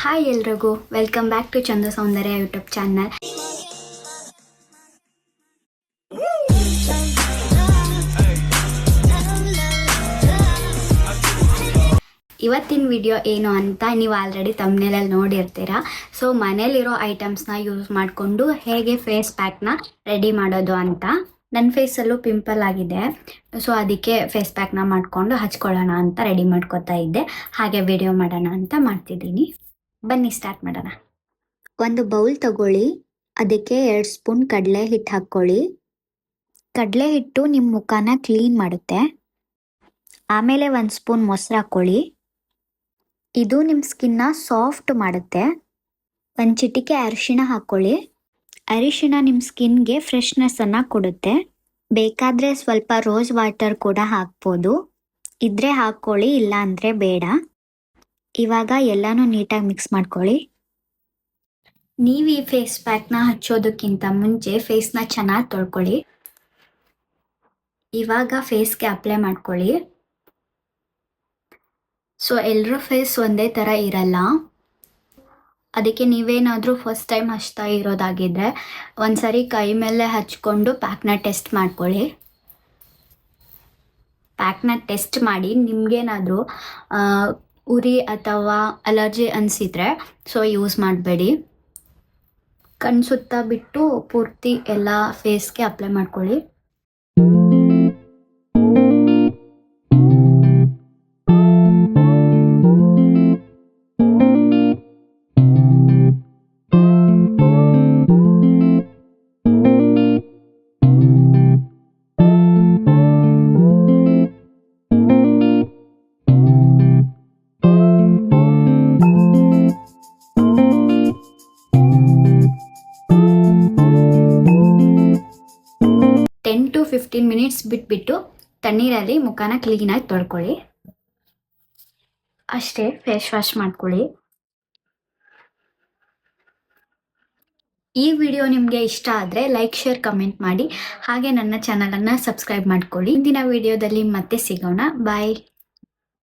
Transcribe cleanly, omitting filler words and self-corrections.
Hi ಎಲ್ರಿಗೂ welcome back to ಚಂದ ಸೌಂದರ್ಯ YouTube channel. ಇವತ್ತಿನ ವಿಡಿಯೋ ಏನು ಅಂತ ನೀವು ಆಲ್ರೆಡಿ ತಮ್ನೇಲಲ್ಲಿ ನೋಡಿರ್ತೀರಾ. ಸೊ ಮನೇಲಿರೋ ಐಟಮ್ಸ್ನ ಯೂಸ್ ಮಾಡಿಕೊಂಡು ಹೇಗೆ ಫೇಸ್ ಪ್ಯಾಕ್ನ ರೆಡಿ ಮಾಡೋದು ಅಂತ. ನನ್ನ ಫೇಸಲ್ಲೂ ಪಿಂಪಲ್ ಆಗಿದೆ, ಸೊ ಅದಕ್ಕೆ ಫೇಸ್ ಪ್ಯಾಕ್ನ ಮಾಡಿಕೊಂಡು ಹಚ್ಕೊಳ್ಳೋಣ ಅಂತ ರೆಡಿ ಮಾಡ್ಕೊತಾ ಇದ್ದೆ. ಹಾಗೆ ವಿಡಿಯೋ ಮಾಡೋಣ ಅಂತ ಮಾಡ್ತಿದ್ದೀನಿ. ಬನ್ನಿ ಸ್ಟಾರ್ಟ್ ಮಾಡೋಣ. ಒಂದು ಬೌಲ್ ತಗೊಳ್ಳಿ, ಅದಕ್ಕೆ 2 ಸ್ಪೂನ್ ಕಡಲೆ ಹಿಟ್ಟು ಹಾಕ್ಕೊಳ್ಳಿ. ಕಡಲೆ ಹಿಟ್ಟು ನಿಮ್ಮ ಮುಖನ ಕ್ಲೀನ್ ಮಾಡುತ್ತೆ. ಆಮೇಲೆ 1 ಸ್ಪೂನ್ ಮೊಸರು ಹಾಕ್ಕೊಳ್ಳಿ. ಇದು ನಿಮ್ಮ ಸ್ಕಿನ್ನ ಸಾಫ್ಟ್ ಮಾಡುತ್ತೆ. 1 ಚಿಟಿಕೆ ಅರಿಶಿಣ ಹಾಕ್ಕೊಳ್ಳಿ. ಅರಿಶಿಣ ನಿಮ್ಮ ಸ್ಕಿನ್ಗೆ ಫ್ರೆಶ್ನೆಸ್ಸನ್ನು ಕೊಡುತ್ತೆ. ಬೇಕಾದರೆ ಸ್ವಲ್ಪ ರೋಸ್ ವಾಟರ್ ಕೂಡ ಹಾಕ್ಬೋದು. ಇದ್ರೆ ಹಾಕ್ಕೊಳ್ಳಿ, ಇಲ್ಲ ಅಂದರೆ ಬೇಡ. ಇವಾಗ ಎಲ್ಲನೂ ನೀಟಾಗಿ ಮಿಕ್ಸ್ ಮಾಡ್ಕೊಳ್ಳಿ. ನೀವು ಈ ಫೇಸ್ ಪ್ಯಾಕ್ನ ಹಚ್ಚೋದಕ್ಕಿಂತ ಮುಂಚೆ ಫೇಸ್ನ ಚೆನ್ನಾಗಿ ತೊಳ್ಕೊಳ್ಳಿ. ಇವಾಗ ಫೇಸ್ಗೆ ಅಪ್ಲೈ ಮಾಡ್ಕೊಳ್ಳಿ. ಸೊ ಎಲ್ಲರ ಫೇಸ್ ಒಂದೇ ಥರ ಇರಲ್ಲ, ಅದಕ್ಕೆ ನೀವೇನಾದರೂ ಫಸ್ಟ್ ಟೈಮ್ ಹಚ್ತಾ ಇರೋದಾಗಿದ್ದರೆ ಒಂದ್ಸರಿ ಕೈ ಮೇಲೆ ಹಚ್ಕೊಂಡು ಪ್ಯಾಕ್ನ ಟೆಸ್ಟ್ ಮಾಡ್ಕೊಳ್ಳಿ. ಪ್ಯಾಕ್ನ ಟೆಸ್ಟ್ ಮಾಡಿ ನಿಮಗೇನಾದರೂ ಉರಿ ಅಥವಾ ಅಲರ್ಜಿ ಅನಿಸಿದರೆ ಸೊ ಯೂಸ್ ಮಾಡಬೇಡಿ. ಕಣ್ಣು ಸುತ್ತ ಬಿಟ್ಟು ಪೂರ್ತಿ ಎಲ್ಲ ಫೇಸ್ಗೆ ಅಪ್ಲೈ ಮಾಡ್ಕೊಳ್ಳಿ. ಟು 15 ಮಿನಿಟ್ಸ್ ಬಿಟ್ಬಿಟ್ಟು ತಣ್ಣೀರಲ್ಲಿ ಮುಖನ ಕ್ಲೀನಾಗಿ ತೊಳ್ಕೊಳ್ಳಿ. ಅಷ್ಟೇ, ಫೇಸ್ ವಾಶ್ ಮಾಡ್ಕೊಳ್ಳಿ. ಈ ವಿಡಿಯೋ ನಿಮಗೆ ಇಷ್ಟ ಆದರೆ ಲೈಕ್, ಶೇರ್, ಕಮೆಂಟ್ ಮಾಡಿ. ಹಾಗೆ ನನ್ನ ಚಾನಲನ್ನು ಸಬ್ಸ್ಕ್ರೈಬ್ ಮಾಡ್ಕೊಳ್ಳಿ. ಇಂದಿನ ವಿಡಿಯೋದಲ್ಲಿ ಮತ್ತೆ ಸಿಗೋಣ. ಬಾಯ್.